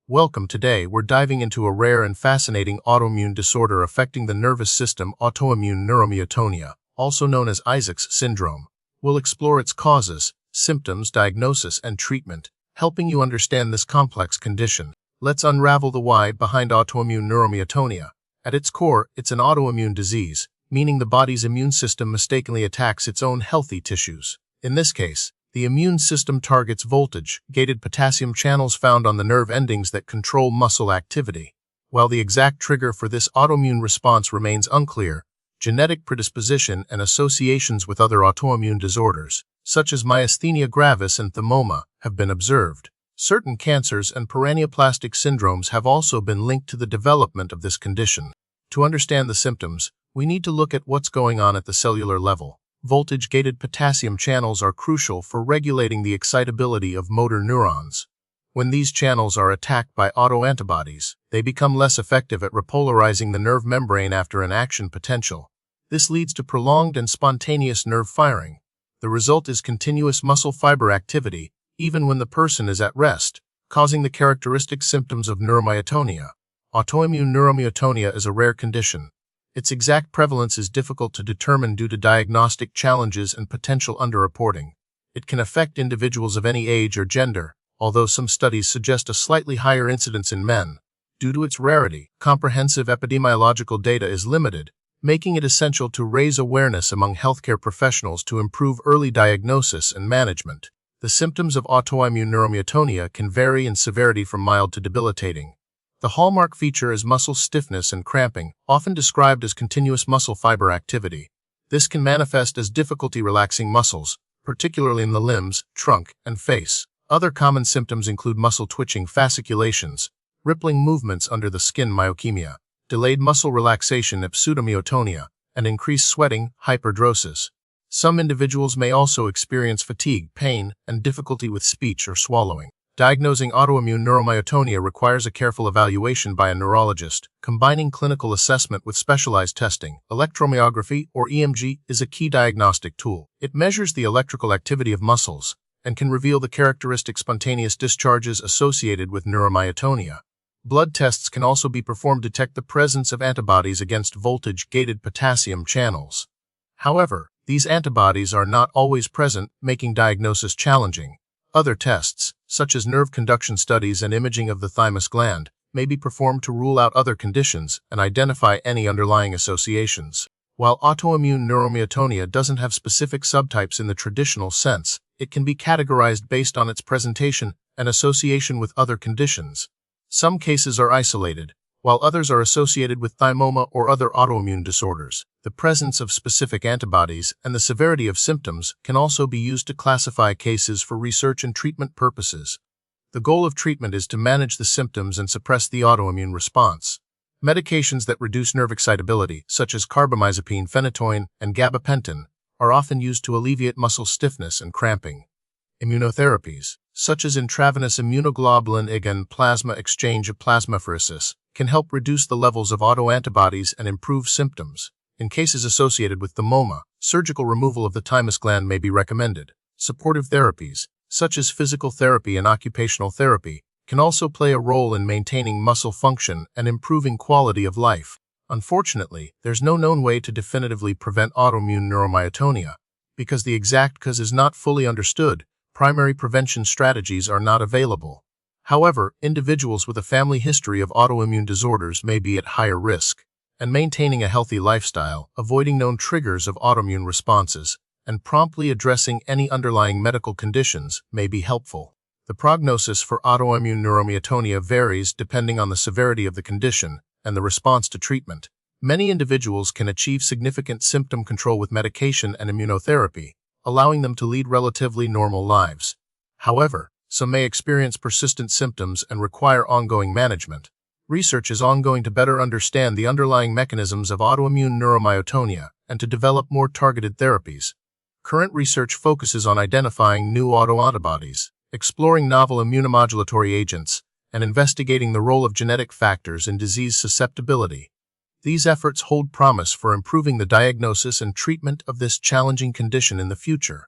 Welcome. Today, we're diving into a rare and fascinating autoimmune disorder affecting the nervous system, autoimmune neuromyotonia, also known as Isaac's syndrome. We'll explore its causes, symptoms, diagnosis, and treatment, helping you understand this complex condition. Let's unravel the why behind autoimmune neuromyotonia. At its core, it's an autoimmune disease, meaning the body's immune system mistakenly attacks its own healthy tissues. In this case, the immune system targets voltage-gated potassium channels found on the nerve endings that control muscle activity. While the exact trigger for this autoimmune response remains unclear, genetic predisposition and associations with other autoimmune disorders, such as myasthenia gravis and thymoma, have been observed. Certain cancers and paraneoplastic syndromes have also been linked to the development of this condition. To understand the symptoms, we need to look at what's going on at the cellular level. Voltage-gated potassium channels are crucial for regulating the excitability of motor neurons. When these channels are attacked by autoantibodies, they become less effective at repolarizing the nerve membrane after an action potential. This leads to prolonged and spontaneous nerve firing. The result is continuous muscle fiber activity, even when the person is at rest, causing the characteristic symptoms of neuromyotonia. Autoimmune neuromyotonia is a rare condition. Its exact prevalence is difficult to determine due to diagnostic challenges and potential underreporting. It can affect individuals of any age or gender, although some studies suggest a slightly higher incidence in men. Due to its rarity, comprehensive epidemiological data is limited, making it essential to raise awareness among healthcare professionals to improve early diagnosis and management. The symptoms of autoimmune neuromyotonia can vary in severity from mild to debilitating. The hallmark feature is muscle stiffness and cramping, often described as continuous muscle fiber activity. This can manifest as difficulty relaxing muscles, particularly in the limbs, trunk, and face. Other common symptoms include muscle twitching, fasciculations, rippling movements under the skin, myokemia, delayed muscle relaxation, pseudomyotonia, and increased sweating, hyperdrosis. Some individuals may also experience fatigue, pain, and difficulty with speech or swallowing. Diagnosing autoimmune neuromyotonia requires a careful evaluation by a neurologist. Combining clinical assessment with specialized testing, electromyography or EMG is a key diagnostic tool. It measures the electrical activity of muscles and can reveal the characteristic spontaneous discharges associated with neuromyotonia. Blood tests can also be performed to detect the presence of antibodies against voltage-gated potassium channels. However, these antibodies are not always present, making diagnosis challenging. Other tests, such as nerve conduction studies and imaging of the thymus gland, may be performed to rule out other conditions and identify any underlying associations. While autoimmune neuromyotonia doesn't have specific subtypes in the traditional sense, it can be categorized based on its presentation and association with other conditions. Some cases are isolated, while others are associated with thymoma or other autoimmune disorders. The presence of specific antibodies and the severity of symptoms can also be used to classify cases for research and treatment purposes. The goal of treatment is to manage the symptoms and suppress the autoimmune response. Medications that reduce nerve excitability, such as carbamazepine, phenytoin, and gabapentin, are often used to alleviate muscle stiffness and cramping. Immunotherapies, such as intravenous immunoglobulin Ig and plasma exchange of plasmapheresis, can help reduce the levels of autoantibodies and improve symptoms. In cases associated with thymoma, surgical removal of the thymus gland may be recommended. Supportive therapies, such as physical therapy and occupational therapy, can also play a role in maintaining muscle function and improving quality of life. Unfortunately, there's no known way to definitively prevent autoimmune neuromyotonia. Because the exact cause is not fully understood, primary prevention strategies are not available. However, individuals with a family history of autoimmune disorders may be at higher risk, and maintaining a healthy lifestyle, avoiding known triggers of autoimmune responses, and promptly addressing any underlying medical conditions may be helpful. The prognosis for autoimmune neuromyotonia varies depending on the severity of the condition and the response to treatment. Many individuals can achieve significant symptom control with medication and immunotherapy, allowing them to lead relatively normal lives. However, some may experience persistent symptoms and require ongoing management. Research is ongoing to better understand the underlying mechanisms of autoimmune neuromyotonia and to develop more targeted therapies. Current research focuses on identifying new autoantibodies, exploring novel immunomodulatory agents, and investigating the role of genetic factors in disease susceptibility. These efforts hold promise for improving the diagnosis and treatment of this challenging condition in the future.